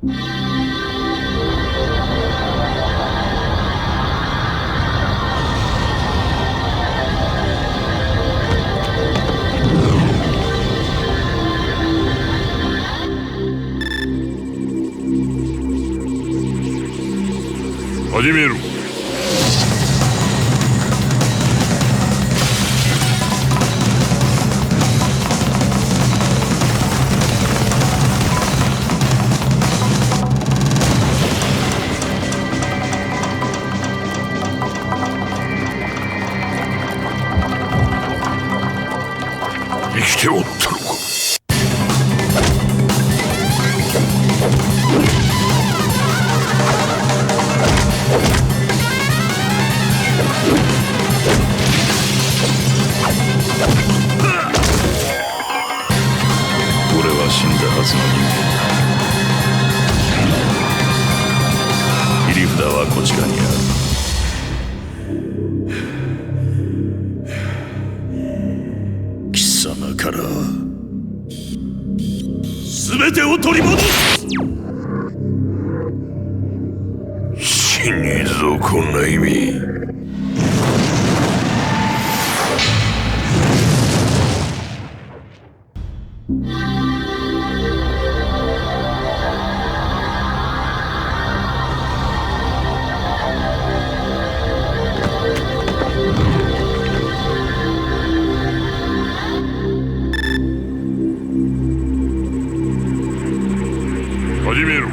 始める。生きておったのか。俺は死んだはずの人間だ。切り札はこちらにある。から全てを取り戻す。死にぞこんな意味。始める。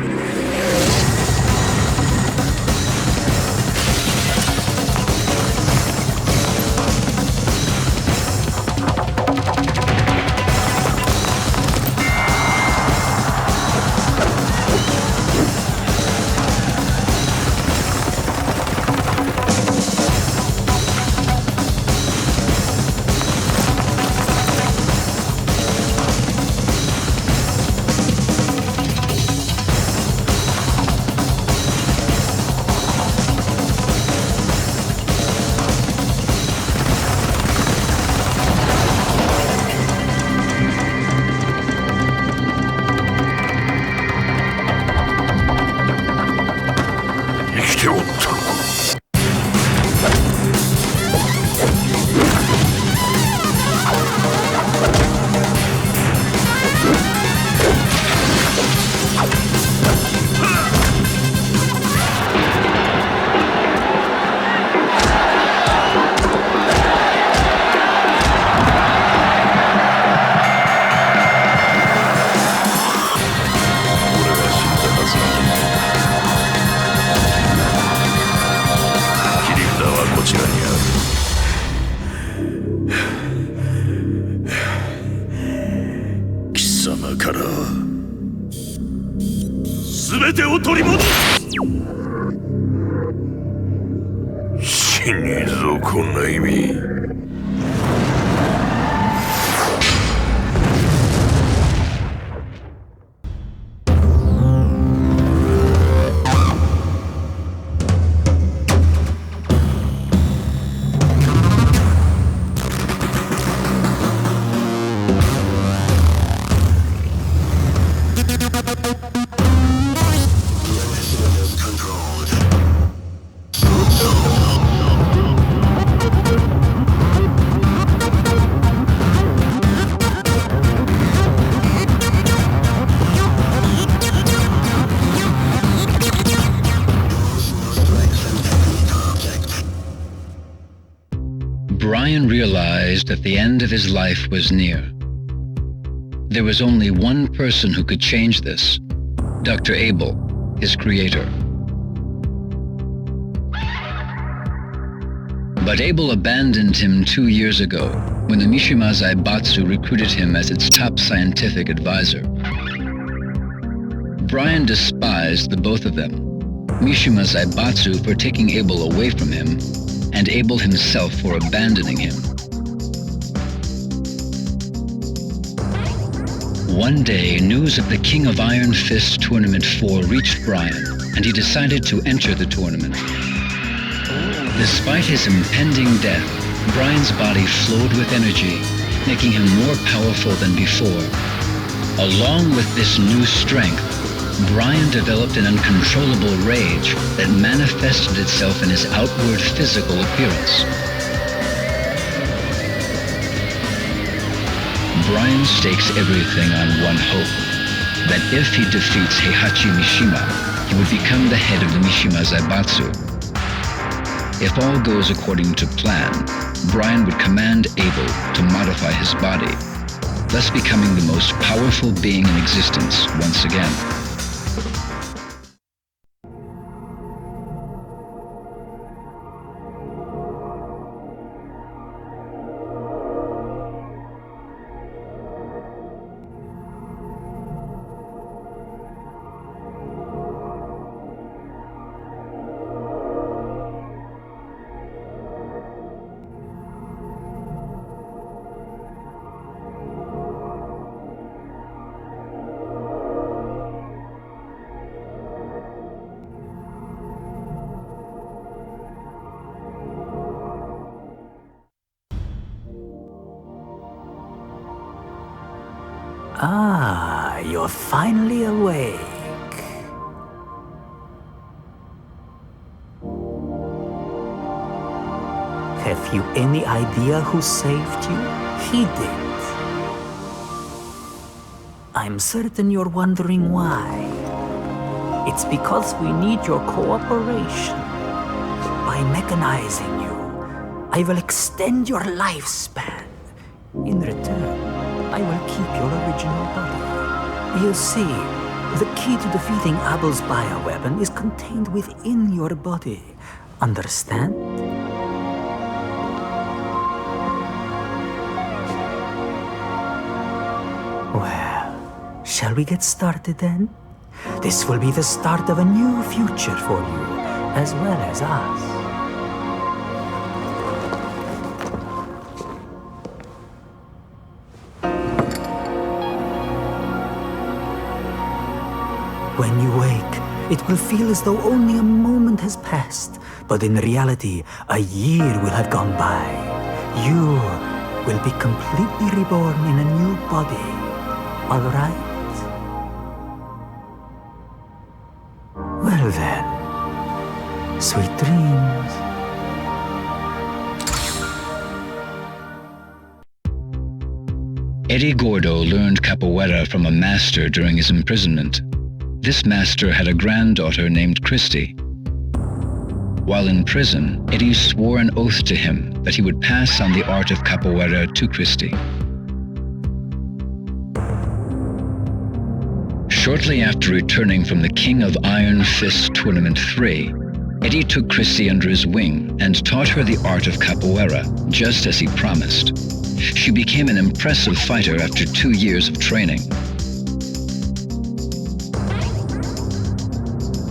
全てを取り戻す。死にぞこんな意味。Bryan realized that the end of his life was near. There was only one person who could change this, Dr. Abel, his creator. But Abel abandoned him 2 years ago when the Mishima Zaibatsu recruited him as its top scientific advisor. Bryan despised the both of them, Mishima Zaibatsu for taking Abel away from him, and Abel himself for abandoning him. One day, news of the King of Iron Fist Tournament 4 reached Bryan, and he decided to enter the tournament. Despite his impending death, Bryan's body flowed with energy, making him more powerful than before. Along with this new strength, Bryan developed an uncontrollable rage that manifested itself in his outward physical appearance. Bryan stakes everything on one hope, that if he defeats Heihachi Mishima, he would become the head of the Mishima Zaibatsu. If all goes according to plan, Bryan would command Abel to modify his body, thus becoming the most powerful being in existence once again. Ah, you're finally awake. Have you any idea who saved you? He did. I'm certain you're wondering why. It's because we need your cooperation. By mechanizing you, I will extend your lifespan. In return, I will keep your original body. You see, the key to defeating Abel's bioweapon is contained within your body. Understand? Well, shall we get started then? This will be the start of a new future for you, as well as us. When you wake, it will feel as though only a moment has passed, but in reality, a year will have gone by. You will be completely reborn in a new body, all right? Well then, sweet dreams. Eddie Gordo learned capoeira from a master during his imprisonment. This master had a granddaughter named Christie. While in prison, Eddie swore an oath to him that he would pass on the art of capoeira to Christie. Shortly after returning from the King of Iron Fist Tournament 3, Eddie took Christie under his wing and taught her the art of capoeira, just as he promised. She became an impressive fighter after 2 years of training.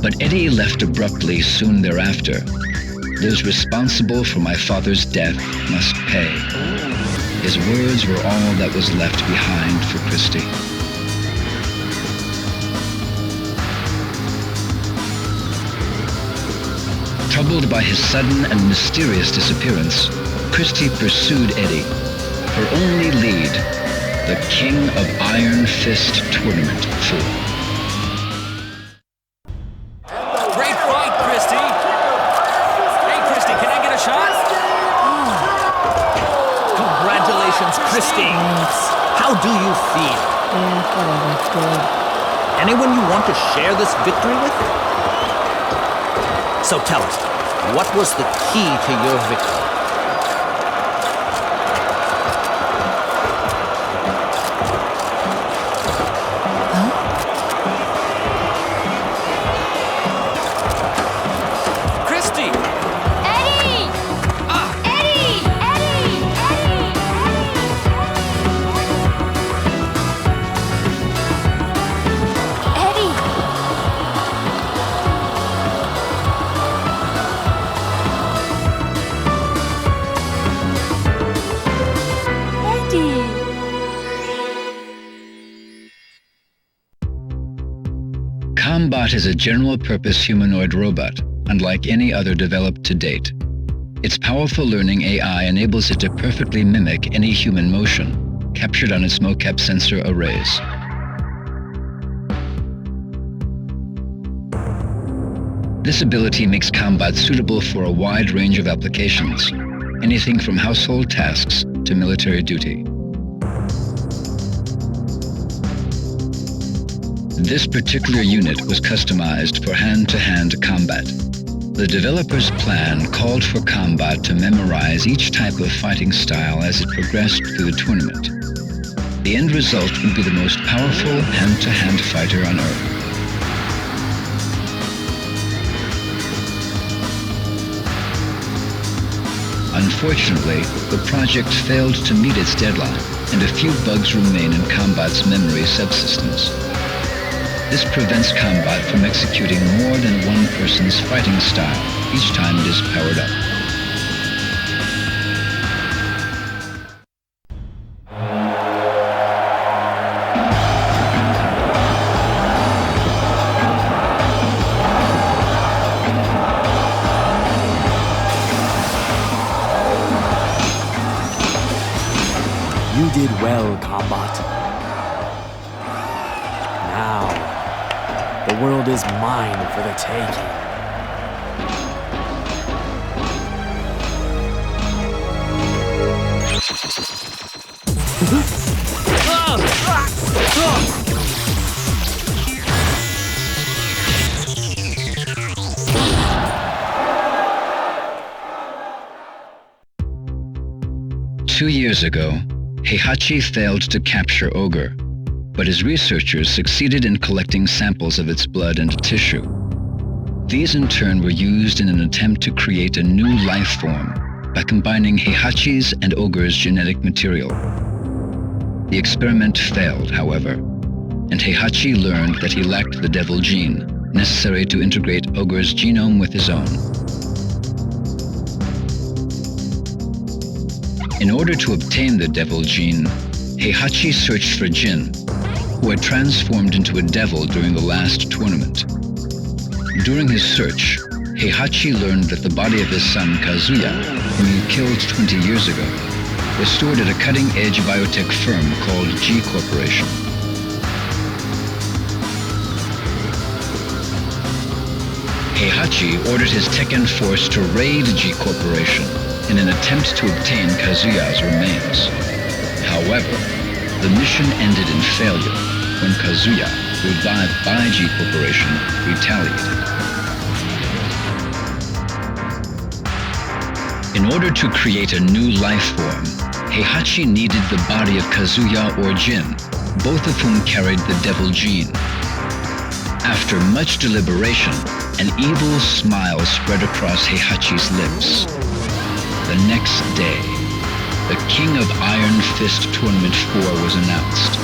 But Eddie left abruptly soon thereafter. Those responsible for my father's death must pay. His words were all that was left behind for Christie. Troubled by his sudden and mysterious disappearance, Christie pursued Eddie. Her only lead, the King of Iron Fist Tournament 4. Christie, how do you feel? Good. Anyone you want to share this victory with? So tell us, what was the key to your victory? Combot is a general-purpose humanoid robot, unlike any other developed to date. Its powerful learning AI enables it to perfectly mimic any human motion, captured on its mocap sensor arrays. This ability makes Combot suitable for a wide range of applications, anything from household tasks to military duty. This particular unit was customized for hand-to-hand combat. The developer's plan called for Combot to memorize each type of fighting style as it progressed through the tournament. The end result would be the most powerful hand-to-hand fighter on Earth. Unfortunately, the project failed to meet its deadline, and a few bugs remain in Combot's memory subsystems. This prevents Combot from executing more than one person's fighting style each time it is powered up. You did well, Combot. Now, the world is mine for the taking. Two years ago, Heihachi failed to capture Ogre, but his researchers succeeded in collecting samples of its blood and tissue. These in turn were used in an attempt to create a new life form by combining Heihachi's and Ogre's genetic material. The experiment failed, however, and Heihachi learned that he lacked the devil gene necessary to integrate Ogre's genome with his own. In order to obtain the devil gene, Heihachi searched for Jin, who had transformed into a devil during the last tournament. During his search, Heihachi learned that the body of his son Kazuya, whom he killed 20 years ago, was stored at a cutting-edge biotech firm called G Corporation. Heihachi ordered his Tekken force to raid G Corporation in an attempt to obtain Kazuya's remains. However, the mission ended in failure when Kazuya, revived by G Corporation, retaliated. In order to create a new life form, Heihachi needed the body of Kazuya or Jin, both of whom carried the devil gene. After much deliberation, an evil smile spread across Heihachi's lips. The next day, the King of Iron Fist Tournament 4 was announced.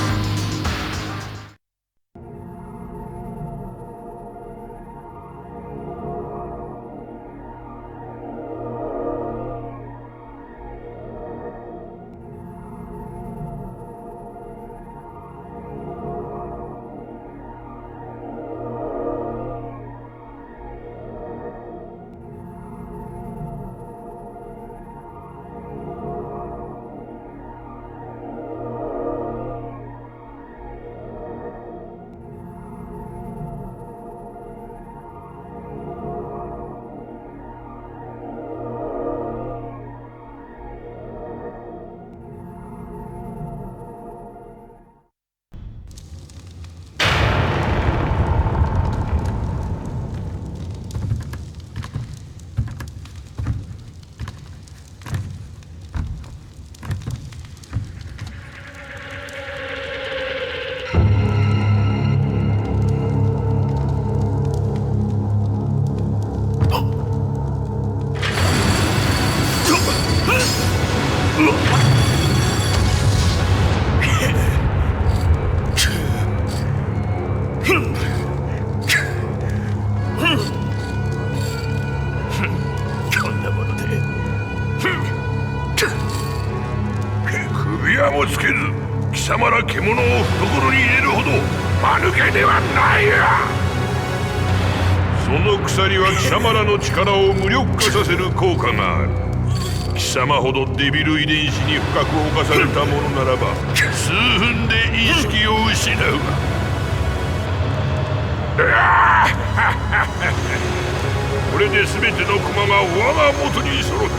これで全ての駒が我が元に揃った。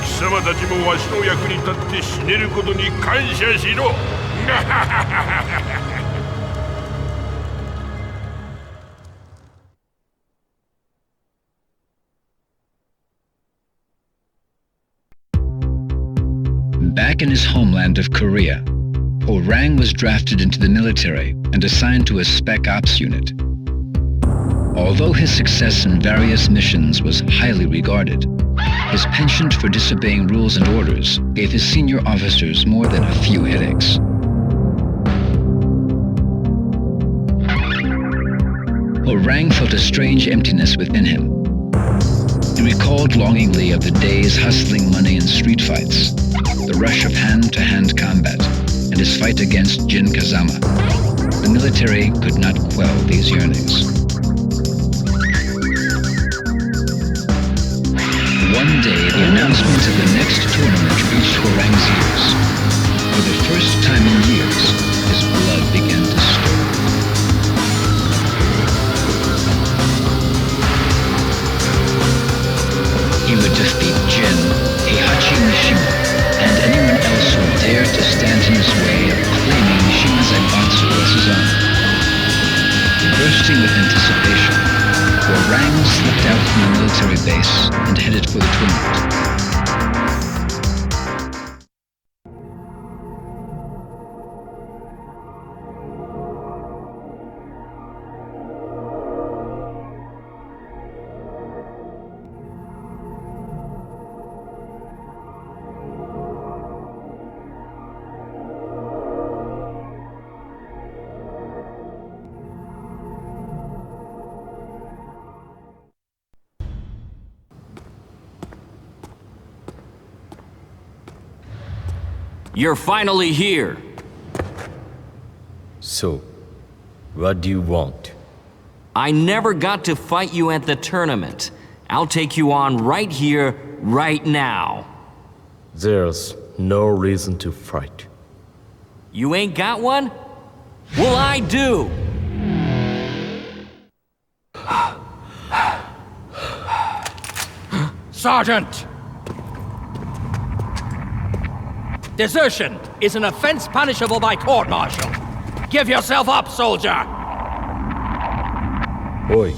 貴様たちもわしの役に立って死ねることに感謝しろ。Back in his homeland of Korea, Hwoarang was drafted into the military and assigned to a Spec Ops unit. Although his success in various missions was highly regarded, his penchant for disobeying rules and orders gave his senior officers more than a few headaches. Hwoarang felt a strange emptiness within him. He recalled longingly of the days hustling money in street fights, the rush of hand-to-hand combat, and his fight against Jin Kazama. The military could not quell these yearnings. One day, the announcement of the next tournament reached Hwoarang's ears. For the first time in years, his blood began to stir. He would defeat Jin, Heihachi Mishima, and anyone else who dared to stand in his way of claiming Mishima's Zaibatsu as his own. Bursting with anticipation, Hwoarang slipped out from the military base and headed for the tournament. You're finally here. So, what do you want? I never got to fight you at the tournament. I'll take you on right here, right now. There's no reason to fight. You ain't got one? Well, I do! Sergeant! Desertion is an offense punishable by court-martial. Give yourself up, soldier! Oi.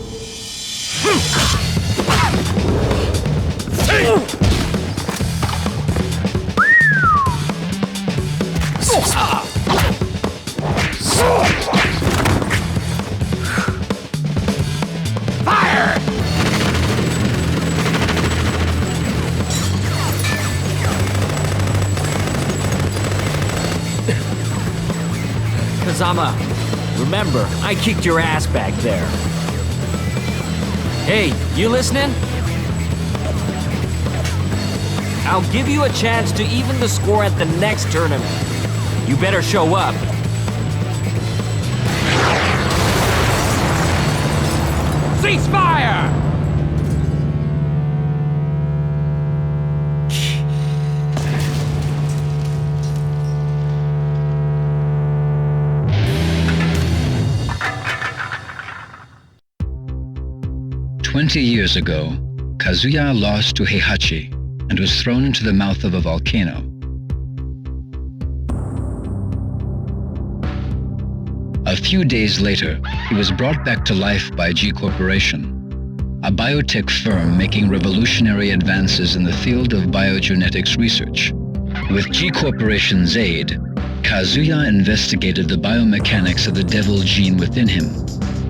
Fire! Kazama, remember, I kicked your ass back there. Hey, you listening? I'll give you a chance to even the score at the next tournament. You better show up. Ceasefire! 20 years ago, Kazuya lost to Heihachi and was thrown into the mouth of a volcano. A few days later, he was brought back to life by G Corporation, a biotech firm making revolutionary advances in the field of biogenetics research. With G Corporation's aid, Kazuya investigated the biomechanics of the devil gene within him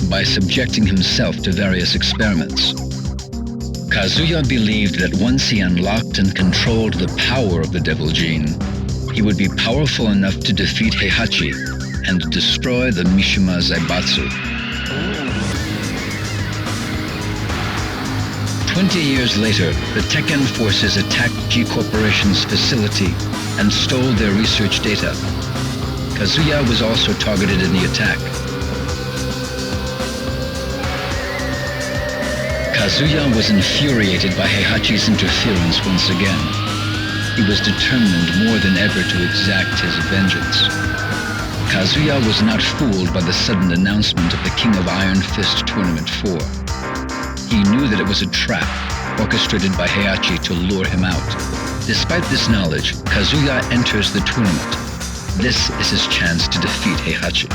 by subjecting himself to various experiments. Kazuya believed that once he unlocked and controlled the power of the devil gene, he would be powerful enough to defeat Heihachi and destroy the Mishima Zaibatsu. 20 years later, the Tekken forces attacked G Corporation's facility and stole their research data. Kazuya was also targeted in the attack. Kazuya was infuriated by Heihachi's interference once again. He was determined more than ever to exact his vengeance. Kazuya was not fooled by the sudden announcement of the King of Iron Fist Tournament 4. He knew that it was a trap orchestrated by Heihachi to lure him out. Despite this knowledge, Kazuya enters the tournament. This is his chance to defeat Heihachi.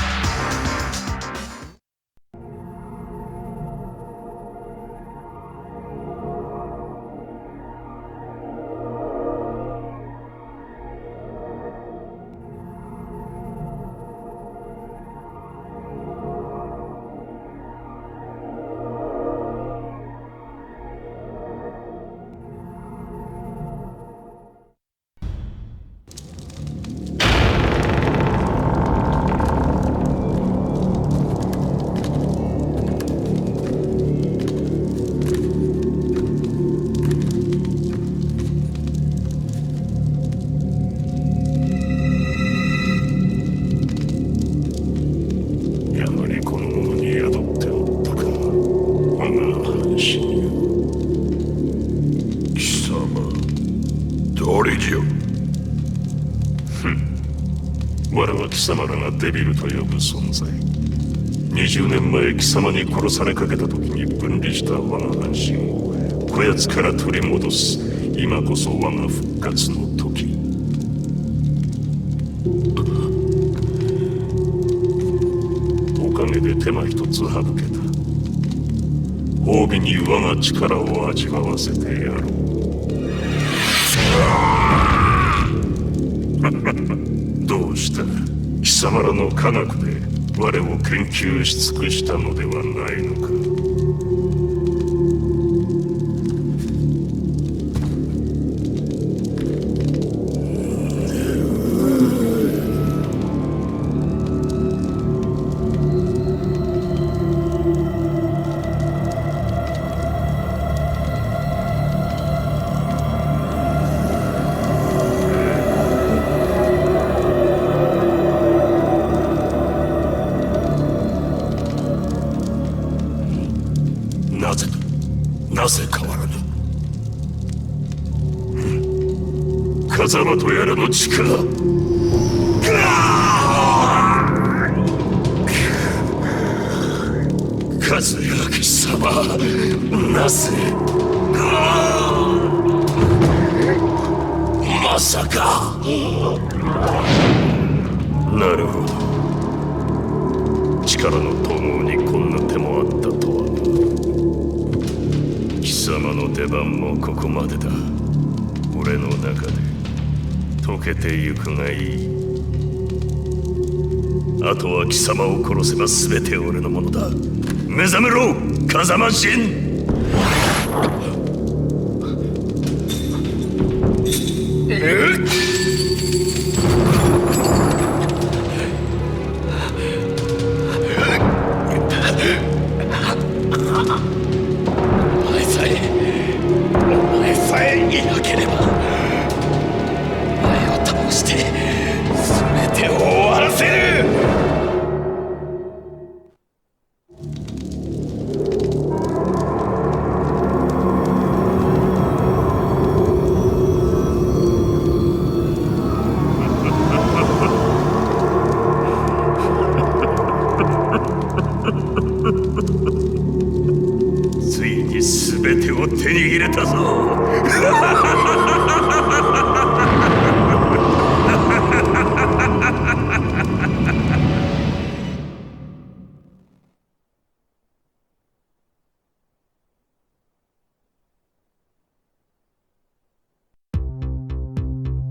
貴様らがデビルと呼ぶ存在。20年前貴様に殺されかけた時に分離した我が半身をこやつから取り戻す。今こそ我が復活の時。おかげで手間一つ省けた。褒美に我が力を味わわせてやろう。どうした？貴様らの科学で我を研究し尽くしたのではないのか。なぜ変わらぬ。風間とやらの力。和也貴様、なぜ。まさか。なるほど。力の統合にこんな手もあったとは。貴様の出番もここまでだ。俺の中で溶けてゆくがいい。あとは貴様を殺せば全て俺のものだ。目覚めろ、風間神。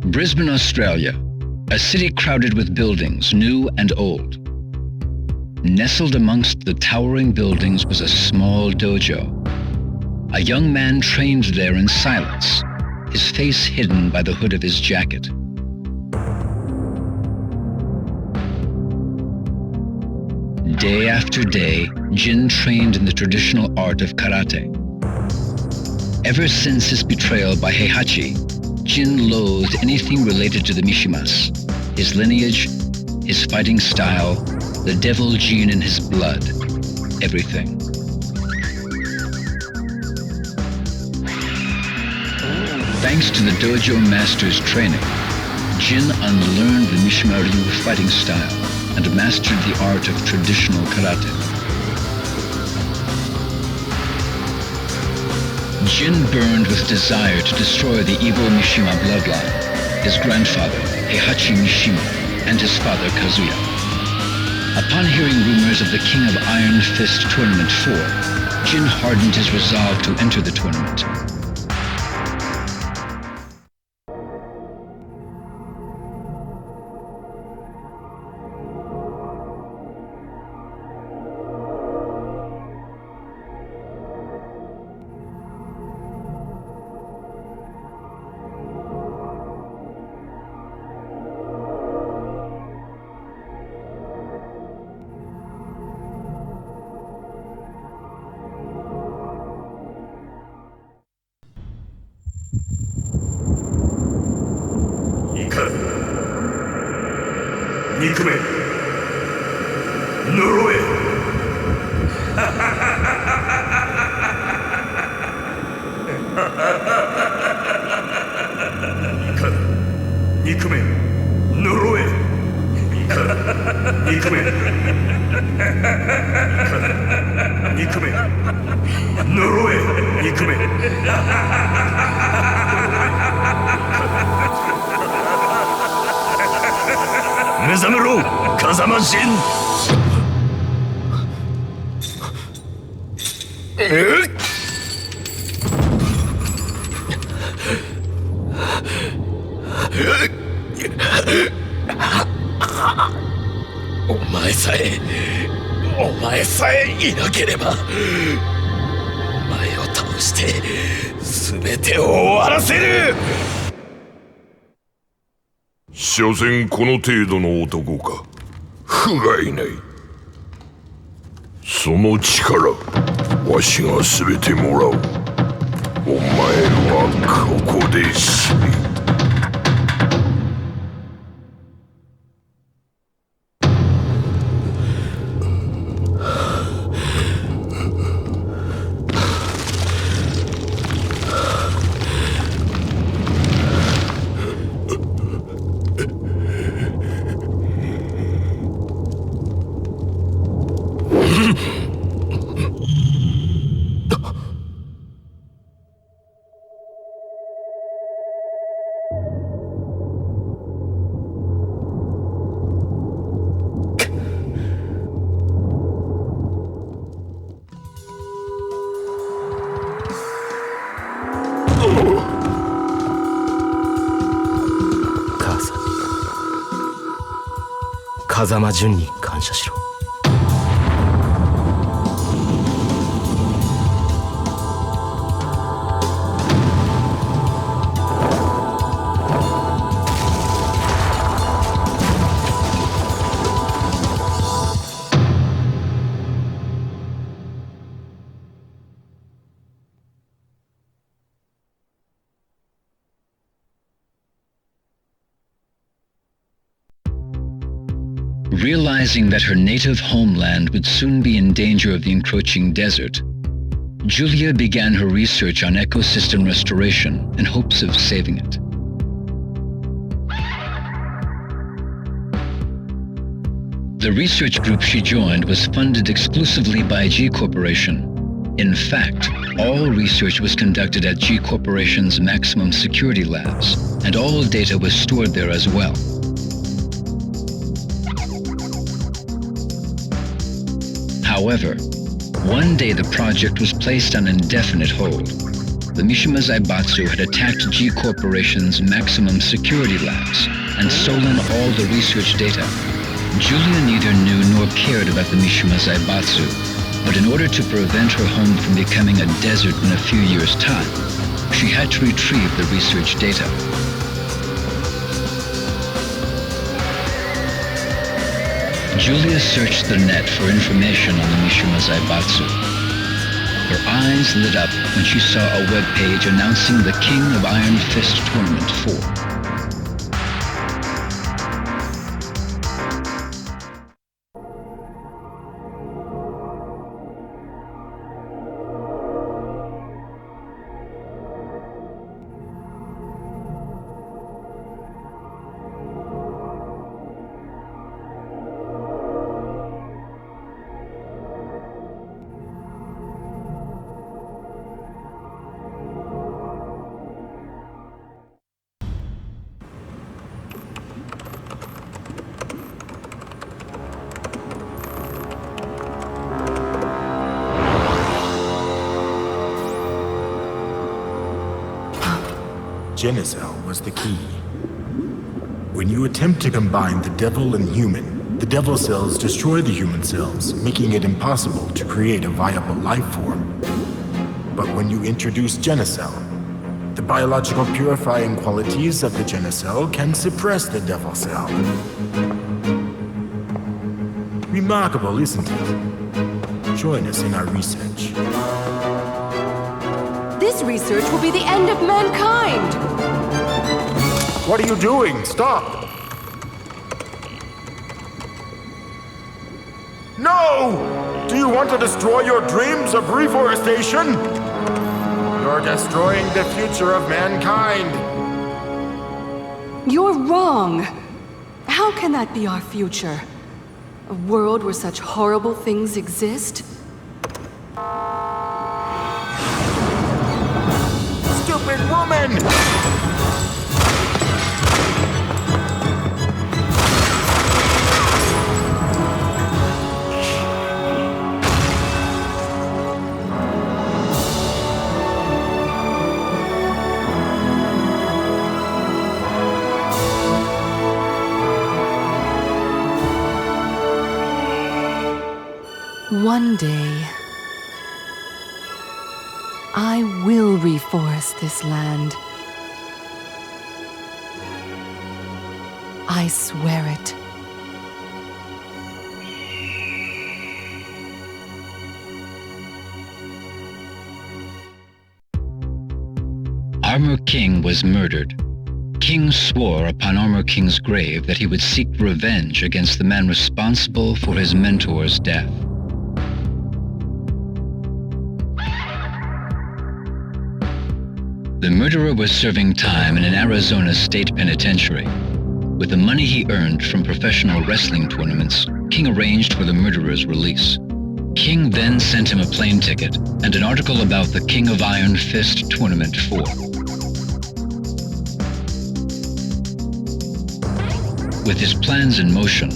Brisbane, Australia, a city crowded with buildings, new and old. Nestled amongst the towering buildings was a small dojo. A young man trained there in silence, his face hidden by the hood of his jacket. Day after day, Jin trained in the traditional art of karate. Ever since his betrayal by Heihachi, Jin loathed anything related to the Mishimas, his lineage, his fighting style, the devil gene in his blood, everything. Thanks to the dojo master's training, Jin unlearned the Mishima Ryu fighting style and mastered the art of traditional karate. Jin burned with desire to destroy the evil Mishima bloodline, his grandfather, Heihachi Mishima, and his father, Kazuya. Upon hearing rumors of the King of Iron Fist Tournament 4, Jin hardened his resolve to enter the tournament. Kazama Jin! お前さえいなければ、お前を倒して全てを終わらせる。所詮この程度の男か。不甲斐ない。その力、わしが全てもらおう。お前はここで死ね。風間純に感謝しろ。Realizing that her native homeland would soon be in danger of the encroaching desert, Julia began her research on ecosystem restoration in hopes of saving it. The research group she joined was funded exclusively by G Corporation. In fact, all research was conducted at G Corporation's maximum security labs, and all data was stored there as well. However, one day the project was placed on indefinite hold. The Mishima Zaibatsu had attacked G Corporation's maximum security labs and stolen all the research data. Julia neither knew nor cared about the Mishima Zaibatsu, but in order to prevent her home from becoming a desert in a few years' time, she had to retrieve the research data. Julia searched the net for information on the Mishima Zaibatsu. Her eyes lit up when she saw a web page announcing the King of Iron Fist Tournament 4. Genicell was the key. When you attempt to combine the devil and human, the devil cells destroy the human cells, making it impossible to create a viable life form. But when you introduce Genicell, the biological purifying qualities of the Genicell can suppress the devil cell. Remarkable, isn't it? Join us in our research. This research will be the end of mankind! What are you doing? Stop! No! Do you want to destroy your dreams of reforestation? You're destroying the future of mankind. You're wrong. How can that be our future? A world where such horrible things exist? Stupid woman! One day, I will reforest this land. I swear it. Armor King was murdered. King swore upon Armor King's grave that he would seek revenge against the man responsible for his mentor's death. The murderer was serving time in an Arizona state penitentiary. With the money he earned from professional wrestling tournaments, King arranged for the murderer's release. King then sent him a plane ticket and an article about the King of Iron Fist Tournament 4. With his plans in motion,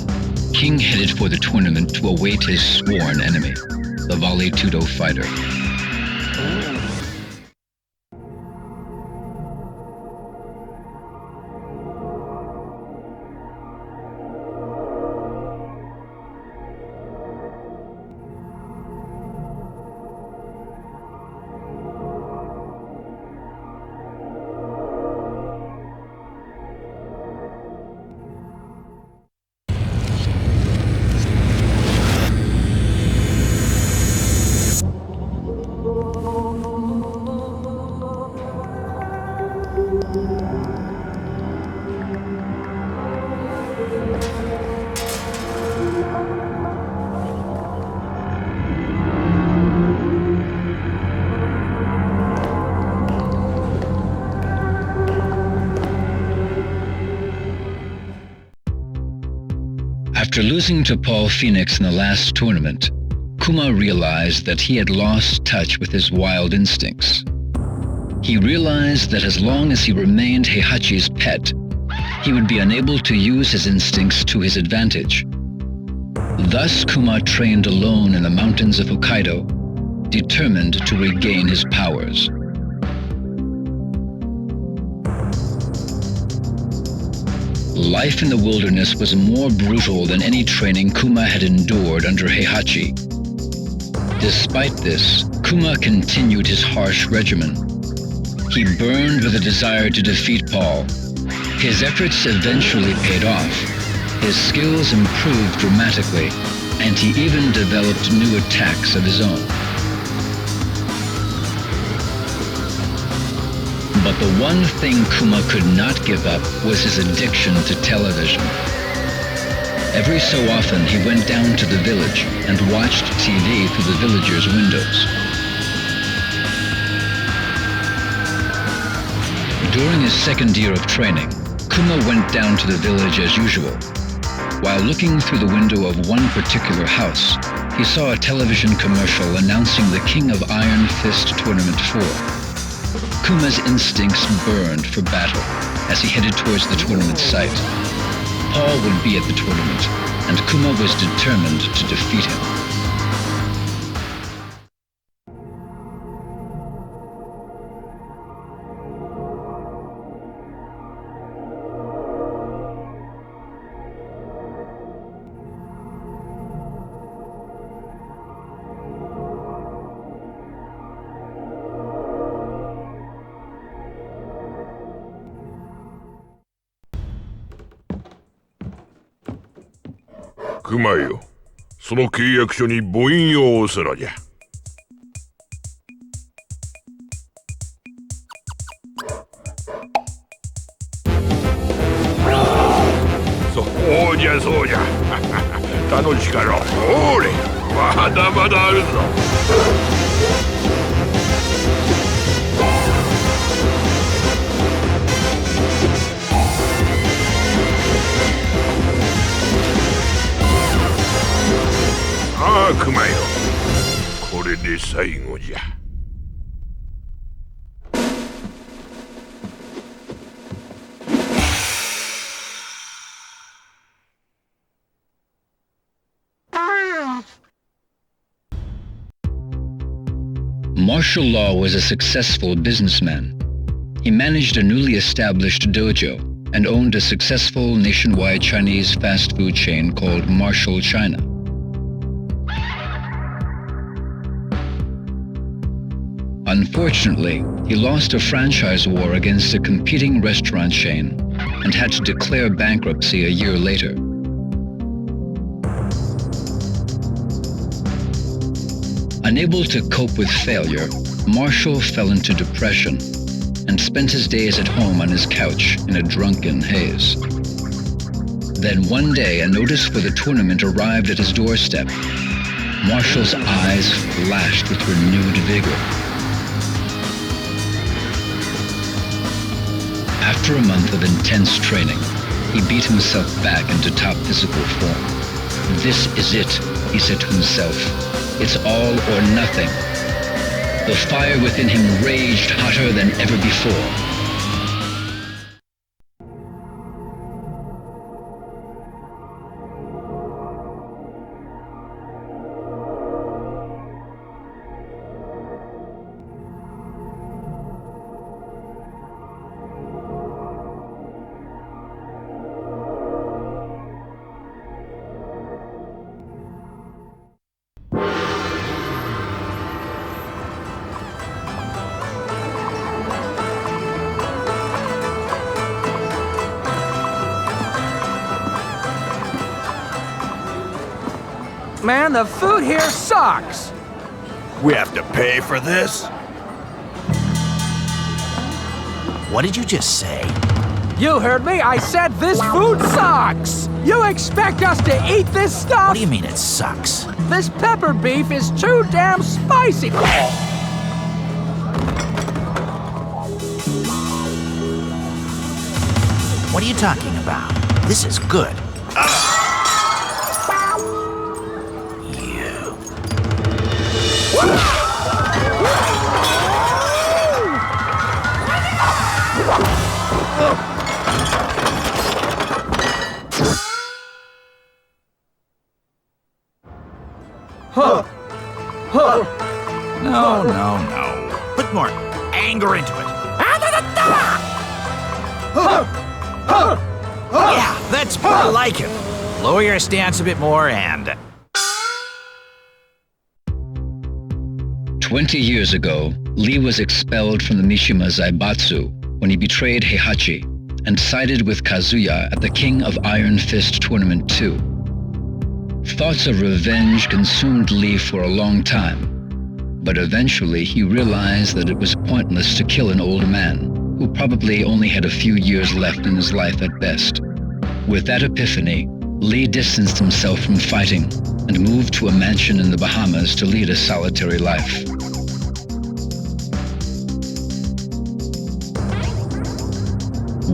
King headed for the tournament to await his sworn enemy, the Vale Tudo fighter. After losing to Paul Phoenix in the last tournament, Kuma realized that he had lost touch with his wild instincts. He realized that as long as he remained Heihachi's pet, he would be unable to use his instincts to his advantage. Thus, Kuma trained alone in the mountains of Hokkaido, determined to regain his powers. Life in the wilderness was more brutal than any training Kuma had endured under Heihachi. Despite this, Kuma continued his harsh regimen. He burned with a desire to defeat Paul. His efforts eventually paid off. His skills improved dramatically, and he even developed new attacks of his own. But the one thing Kuma could not give up was his addiction to television. Every so often he went down to the village and watched TV through the villagers' windows. During his second year of training, Kuma went down to the village as usual. While looking through the window of one particular house, he saw a television commercial announcing the King of Iron Fist Tournament 4. Kuma's instincts burned for battle as he headed towards the tournament site. Paul would be at the tournament, and Kuma was determined to defeat him. 熊よ、その契約書に母印を押すのじゃ。そうじゃそうじゃ。楽しかろう。おれ、まだまだあるぞ。ああ、熊よ。これで最後じゃ。Martial law was a successful businessman. He managed a newly established dojo and owned a successful nationwide Chinese fast food chain called Martial China. Unfortunately, he lost a franchise war against a competing restaurant chain and had to declare bankruptcy a year later. Unable to cope with failure, Marshall fell into depression and spent his days at home on his couch in a drunken haze. Then one day, a notice for the tournament arrived at his doorstep. Marshall's eyes flashed with renewed vigor. After a month of intense training, he beat himself back into top physical form. This is it, he said to himself. It's all or nothing. The fire within him raged hotter than ever before. Man, the food here sucks! We have to pay for this? What did you just say? You heard me, I said this food sucks! You expect us to eat this stuff? What do you mean it sucks? This pepper beef is too damn spicy! What are you talking about? This is good. No. Put more anger into it. Yeah, that's more like it. Lower your stance a bit more and... 20 years ago, Lee was expelled from the Mishima Zaibatsu when he betrayed Heihachi and sided with Kazuya at the King of Iron Fist Tournament 2. Thoughts of revenge consumed Lee for a long time, but eventually he realized that it was pointless to kill an old man who probably only had a few years left in his life at best. With that epiphany, Lee distanced himself from fighting and moved to a mansion in the Bahamas to lead a solitary life.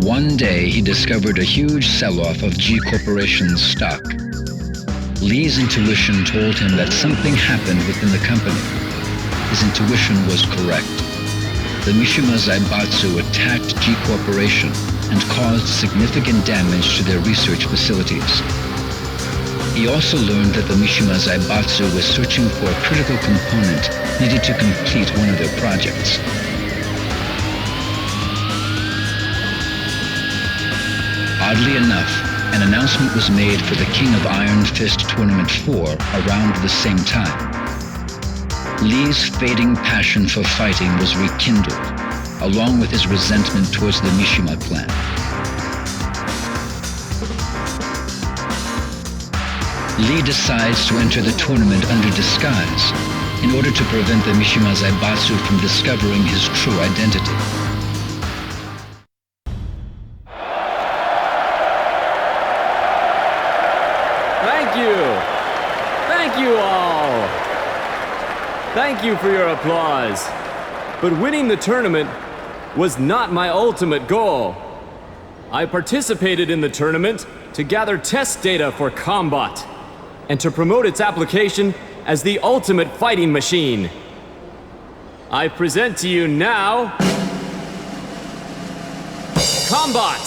One day, he discovered a huge sell-off of G Corporation's stock. Lee's intuition told him that something happened within the company. His intuition was correct. The Mishima Zaibatsu attacked G Corporation and caused significant damage to their research facilities. He also learned that the Mishima Zaibatsu was searching for a critical component needed to complete one of their projects. Oddly enough, an announcement was made for the King of Iron Fist Tournament 4 around the same time. Lee's fading passion for fighting was rekindled, along with his resentment towards the Mishima clan. Lee decides to enter the tournament under disguise in order to prevent the Mishima Zaibatsu from discovering his true identity. Thank you! Thank you all! Thank you for your applause. But winning the tournament was not my ultimate goal. I participated in the tournament to gather test data for Combot and to promote its application as the ultimate fighting machine. I present to you now Combot!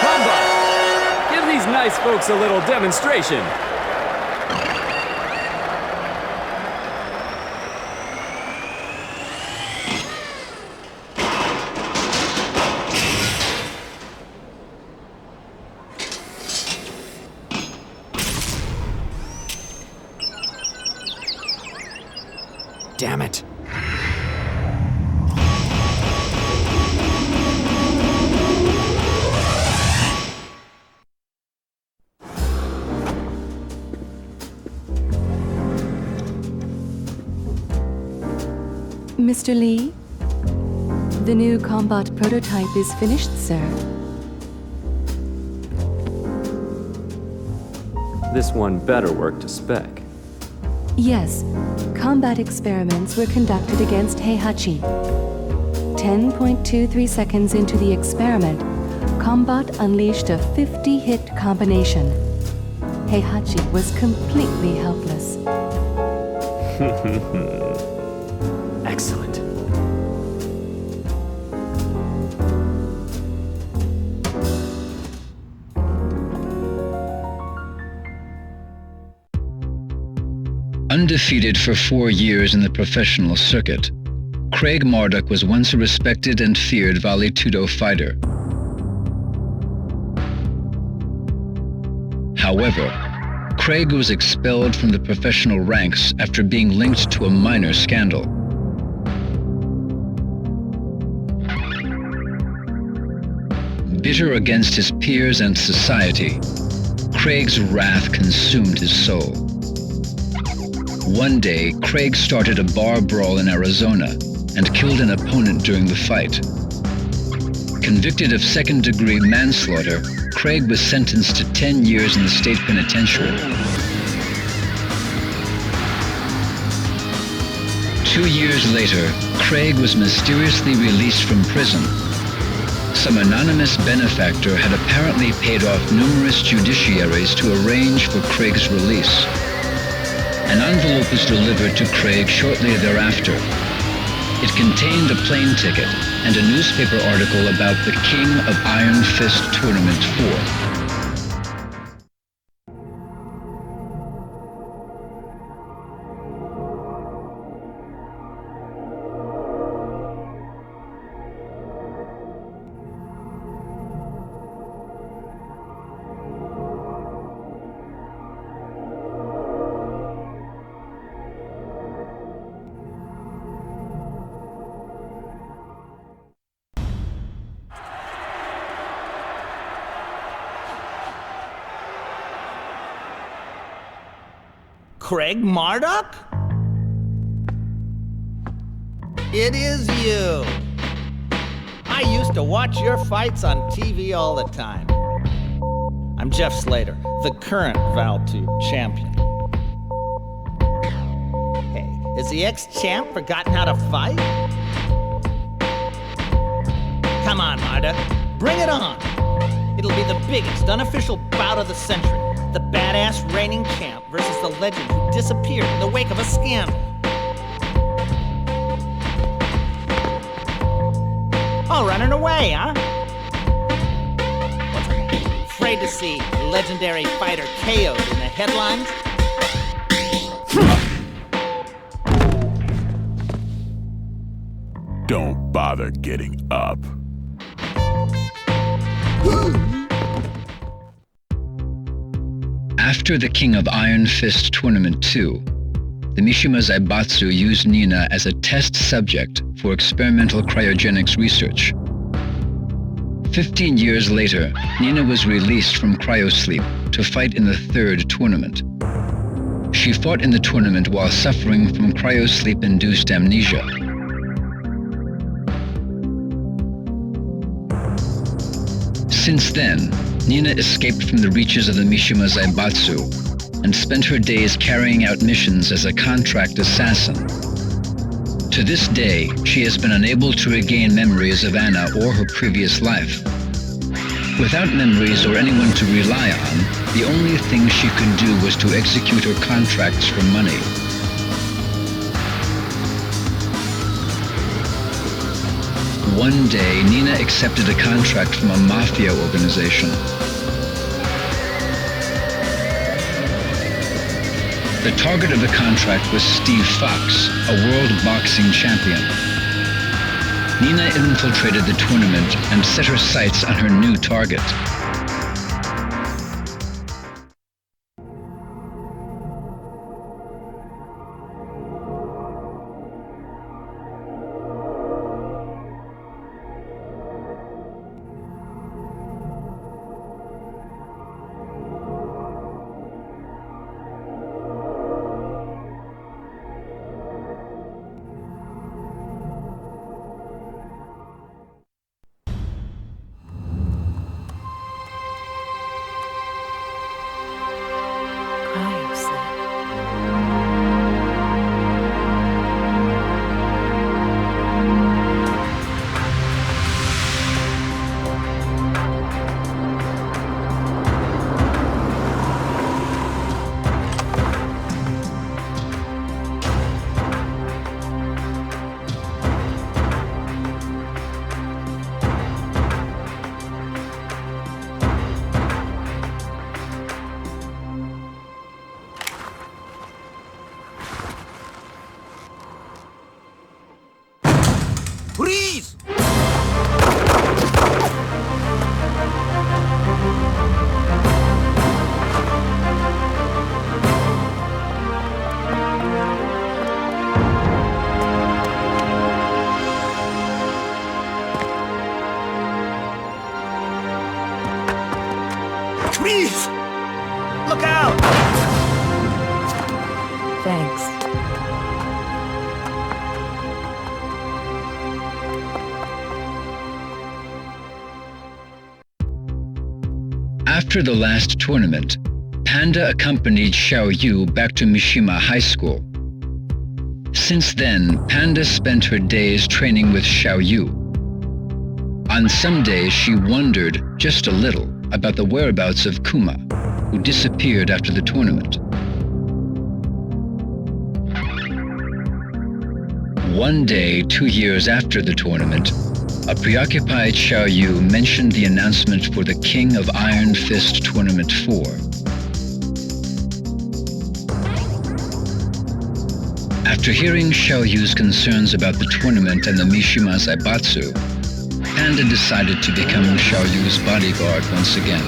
Combot! Give these nice folks a little demonstration. Damn it. Mr. Lee, the new Combot prototype is finished, sir. This one better work to spec. Yes, combat experiments were conducted against Heihachi. 10.23 seconds into the experiment, Combot unleashed a 50-hit combination. Heihachi was completely helpless. Excellent. Undefeated for 4 years in the professional circuit, Craig Marduk was once a respected and feared Vale Tudo fighter. However, Craig was expelled from the professional ranks after being linked to a minor scandal. Bitter against his peers and society, Craig's wrath consumed his soul. One day, Craig started a bar brawl in Arizona and killed an opponent during the fight. Convicted of second-degree manslaughter, Craig was sentenced to 10 years in the state penitentiary. 2 years later, Craig was mysteriously released from prison. Some anonymous benefactor had apparently paid off numerous judiciaries to arrange for Craig's release. An envelope was delivered to Craig shortly thereafter. It contained a plane ticket and a newspaper article about the King of Iron Fist Tournament 4. Craig Marduk? It is you. I used to watch your fights on TV all the time. I'm Jeff Slater, the current Val 2 champion. Hey, has the ex-champ forgotten how to fight? Come on, Marduk, bring it on. It'll be the biggest unofficial bout of the century. The badass reigning champ versus the legend who disappeared in the wake of a scandal. All running away, huh? What's afraid to see legendary fighter KO'd in the headlines? Don't bother getting up. After the King of Iron Fist Tournament 2, the Mishima Zaibatsu used Nina as a test subject for experimental cryogenics research. 15 years later, Nina was released from cryosleep to fight in the third tournament. She fought in the tournament while suffering from cryosleep-induced amnesia. Since then, Nina escaped from the reaches of the Mishima Zaibatsu and spent her days carrying out missions as a contract assassin. To this day, she has been unable to regain memories of Anna or her previous life. Without memories or anyone to rely on, the only thing she could do was to execute her contracts for money. One day, Nina accepted a contract from a mafia organization. The target of the contract was Steve Fox, a world boxing champion. Nina infiltrated the tournament and set her sights on her new target. Freeze! Freeze! Look out! Thanks. After the last tournament, Panda accompanied Xiaoyu back to Mishima High School. Since then, Panda spent her days training with Xiaoyu. On some days, she wondered just a little about the whereabouts of Kuma, who disappeared after the tournament. One day, 2 years after the tournament, a preoccupied Xiaoyu mentioned the announcement for the King of Iron Fist Tournament 4. After hearing Xiaoyu's concerns about the tournament and the Mishima Zaibatsu, Panda decided to become Xiaoyu's bodyguard once again.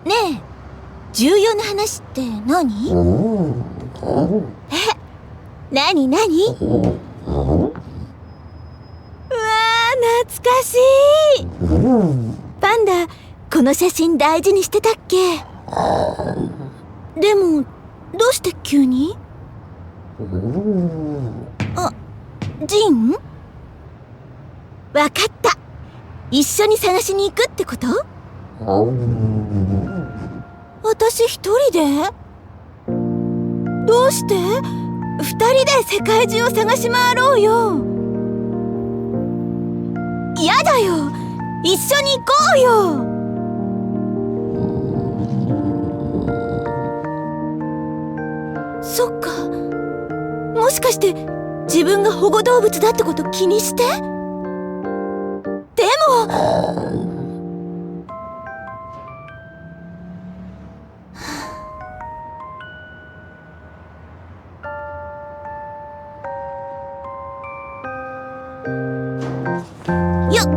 ねえ、重要な話って何？何？うわー、懐かしい！パンダ、この写真大事にしてたっけ？でも、どうして急に？あ、ジン？わかった。一緒に探しに行くってこと？私一人で？どうして？二人で世界中を探し回ろうよ。やだよ。一緒に行こうよ。そっか。もしかして自分が保護動物だってこと気にして？でもよっ。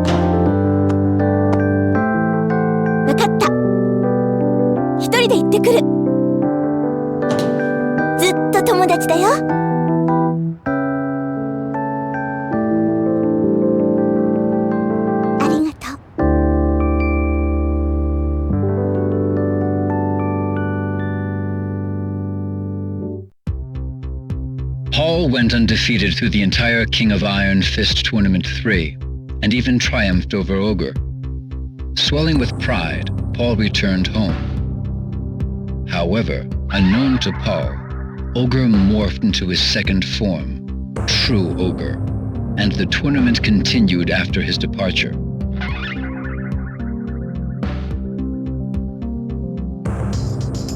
わかった。一人で行ってくる。ずっと友達だよ。ありがとう。Paul went undefeated through the entire King of Iron Fist Tournament 3, and even triumphed over Ogre. Swelling with pride, Paul returned home. However, unknown to Paul, Ogre morphed into his second form, True Ogre, and the tournament continued after his departure.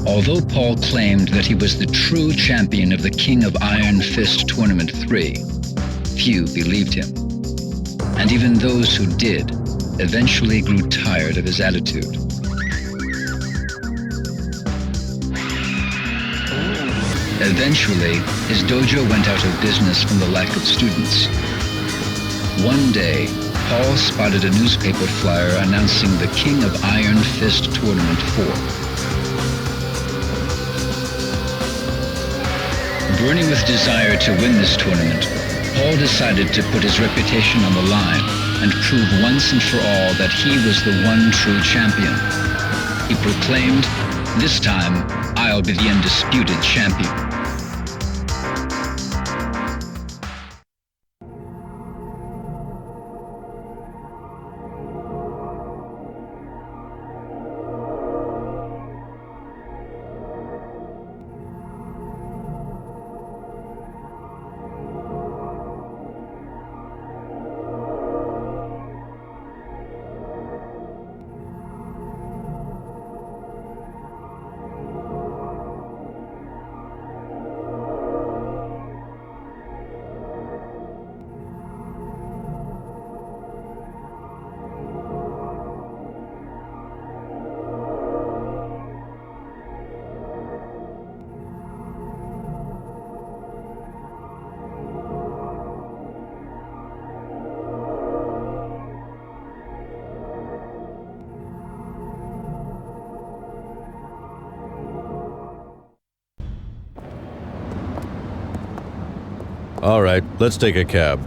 Although Paul claimed that he was the true champion of the King of Iron Fist Tournament 3, few believed him. And even those who did eventually grew tired of his attitude. Eventually, his dojo went out of business from the lack of students. One day, Paul spotted a newspaper flyer announcing the King of Iron Fist Tournament 4. Burning with desire to win this tournament, Paul decided to put his reputation on the line and prove once and for all that he was the one true champion. He proclaimed, "This time, I'll be the undisputed champion." All right, let's take a cab.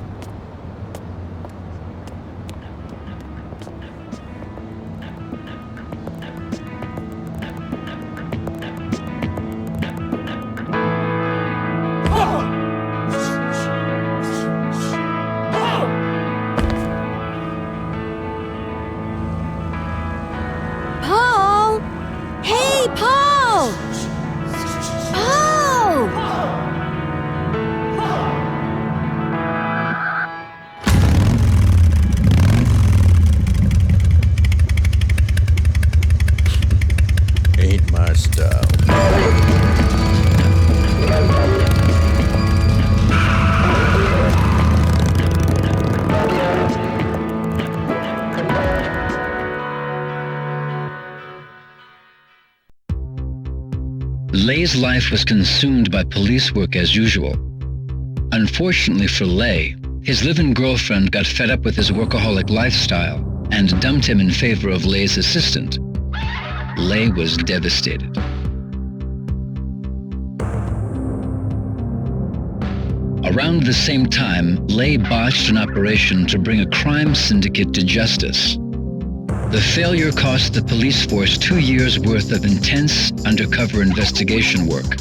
Paul! Hey, Paul! Paul! Ain't my style. Lei's life was consumed by police work as usual. Unfortunately for Lei, his live-in girlfriend got fed up with his workaholic lifestyle and dumped him in favor of Lei's assistant. Lei was devastated. Around the same time, Lei botched an operation to bring a crime syndicate to justice. The failure cost the police force 2 years' worth of intense undercover investigation work.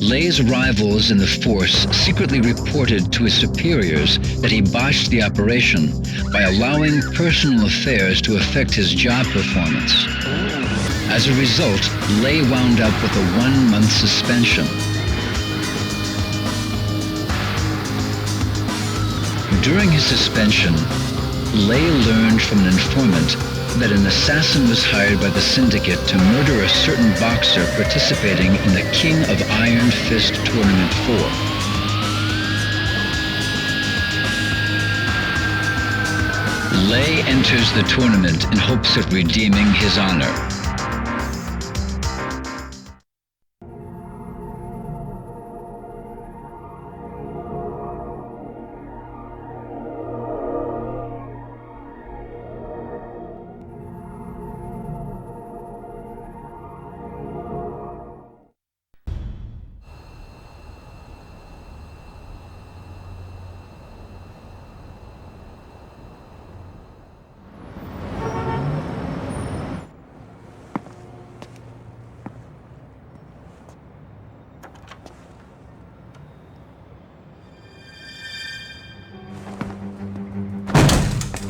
Lei's rivals in the force secretly reported to his superiors that he botched the operation by allowing personal affairs to affect his job performance. As a result, Lei wound up with a 1-month suspension. During his suspension, Lei learned from an informant that an assassin was hired by the syndicate to murder a certain boxer participating in the King of Iron Fist Tournament 4. Lei enters the tournament in hopes of redeeming his honor.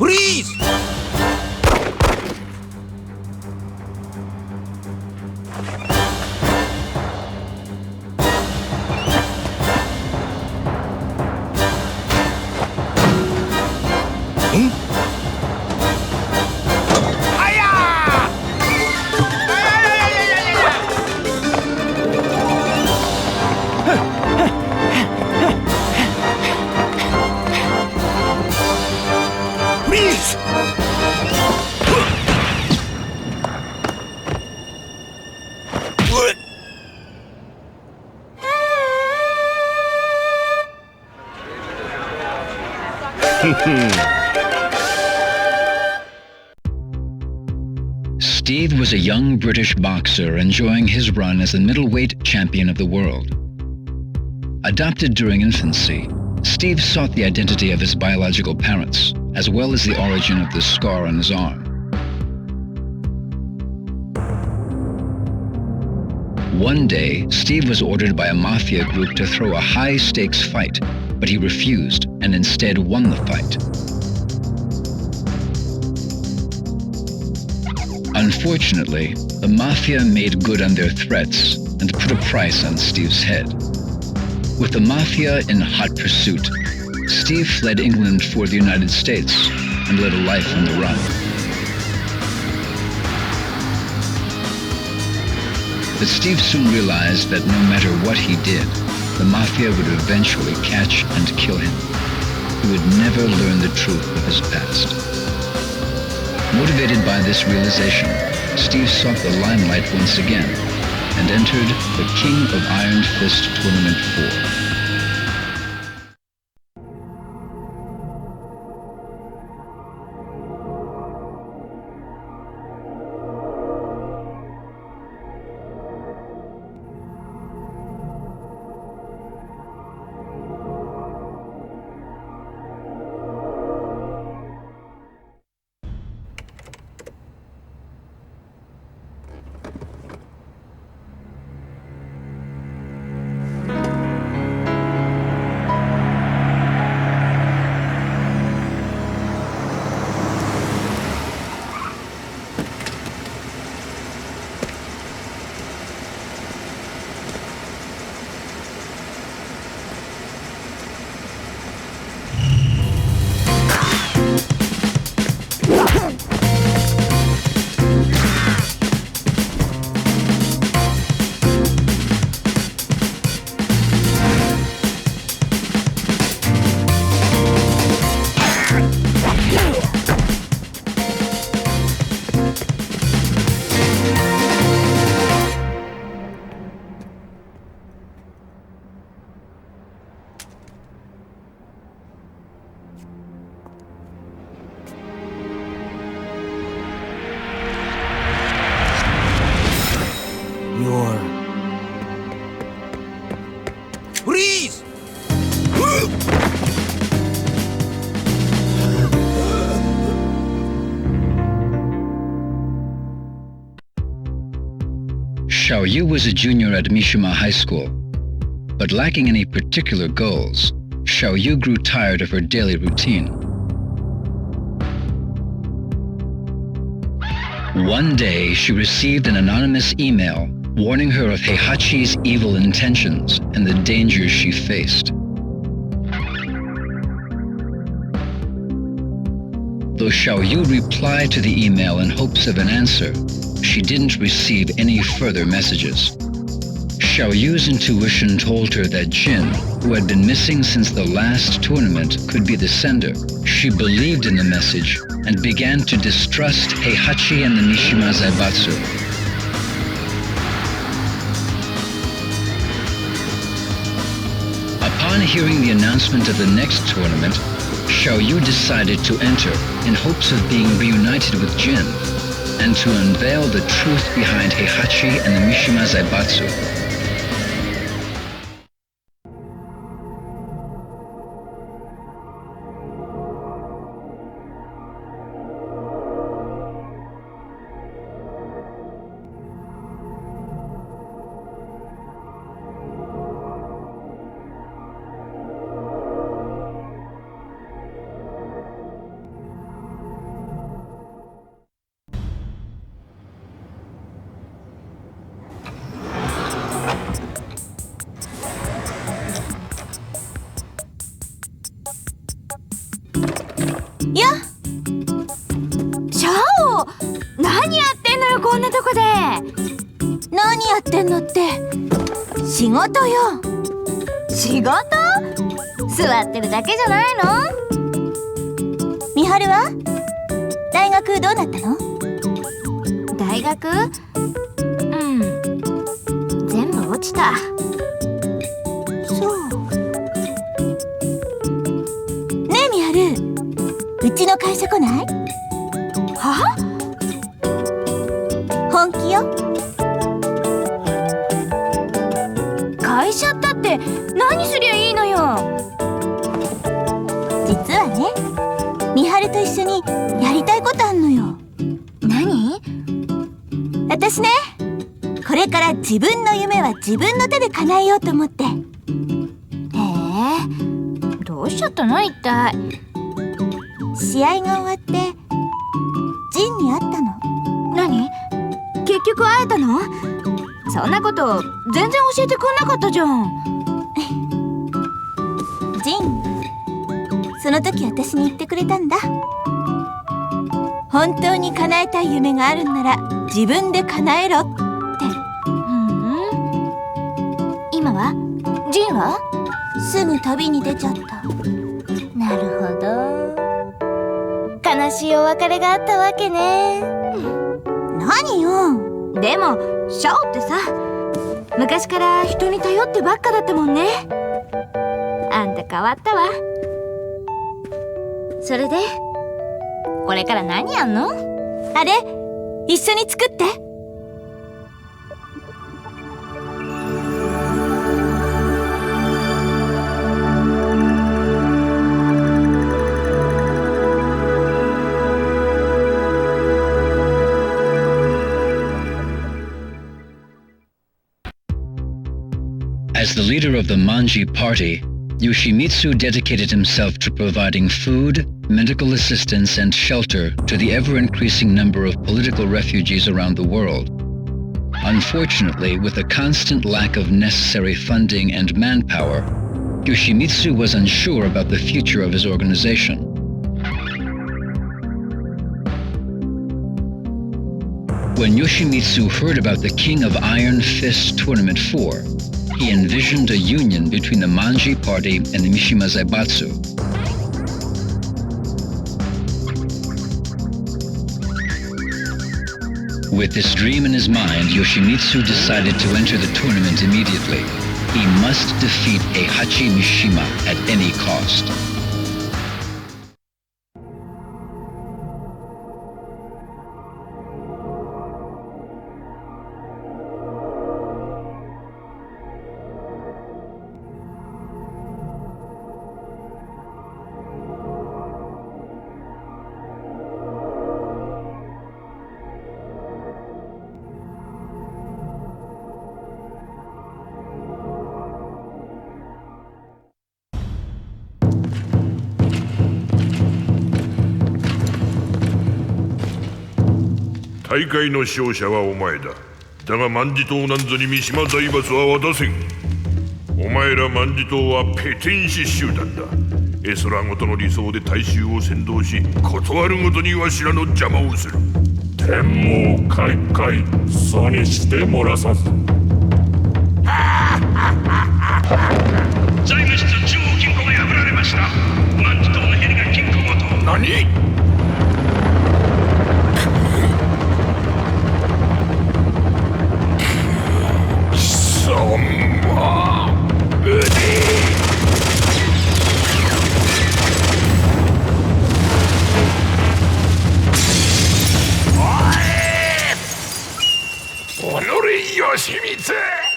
Freeze! Steve was a young British boxer enjoying his run as the middleweight champion of the world. Adopted during infancy, Steve sought the identity of his biological parents, as well as the origin of the scar on his arm. One day, Steve was ordered by a mafia group to throw a high-stakes fight, but he refused and instead won the fight. Unfortunately, the mafia made good on their threats and put a price on Steve's head. With the mafia in hot pursuit, Steve fled England for the United States and led a life on the run. But Steve soon realized that no matter what he did, the mafia would eventually catch and kill him. He would never learn the truth of his past. Motivated by this realization, Steve sought the limelight once again and entered the King of Iron Fist Tournament 4. Freeze! Xiaoyu was a junior at Mishima High School, but lacking any particular goals, Xiaoyu grew tired of her daily routine. One day, she received an anonymous email warning her of Heihachi's evil intentions and the dangers she faced. Though Xiaoyu replied to the email in hopes of an answer, she didn't receive any further messages. Xiaoyu's intuition told her that Jin, who had been missing since the last tournament, could be the sender. She believed in the message and began to distrust Heihachi and the Mishima Zaibatsu. Upon hearing the announcement of the next tournament, Xiaoyu decided to enter in hopes of being reunited with Jin and to unveil the truth behind Heihachi and the Mishima Zaibatsu. やシャオ、何やってんのよこんなとこで。何やってんのって仕事よ。仕事？座ってるだけじゃないの？美晴は大学どうなったの？大学？全部落ちた。そう。ねえ美晴、うちの会社来ない？は？本気よ。会社ったって何すりゃいいのよ。実はね、美晴と一緒にやりたいことあんのよ。何？私ね、これから自分の夢は自分の手で叶えようと思って。へえ、どうしちゃったの一体。試合が終わってジンに会ったの。何？結局会えたの？そんなこと全然教えてくんなかったじゃん。ジン、その時私に言ってくれたんだ。本当に叶えたい夢があるんなら自分で叶えろって。今は？ジンは？すぐ旅に出ちゃった。なるほど。悲しいお別れがあったわけね。何よ。でもシャオってさ、昔から人に頼ってばっかだったもんね。あんた変わったわ。それでこれから何やんの？あれ、一緒に作って。As the leader of the Manji party, Yoshimitsu dedicated himself to providing food, medical assistance, and shelter to the ever-increasing number of political refugees around the world. Unfortunately, with a constant lack of necessary funding and manpower, Yoshimitsu was unsure about the future of his organization. When Yoshimitsu heard about the King of Iron Fist Tournament 4, he envisioned a union between the Manji party and the Mishima Zaibatsu. With this dream in his mind, Yoshimitsu decided to enter the tournament immediately. He must defeat Heihachi Mishima at any cost.「大会の勝者はお前だ。だが万事島なんぞに三島財閥は渡せん。お前ら万事島はペテン師集団だ。絵空ごとの理想で大衆を先導し、断るごとにわしらの邪魔をする。天網開会、そにして漏らさず。財務室中央金庫が破られました。万事島のヘリが金庫ごと。何？おのれ、吉光！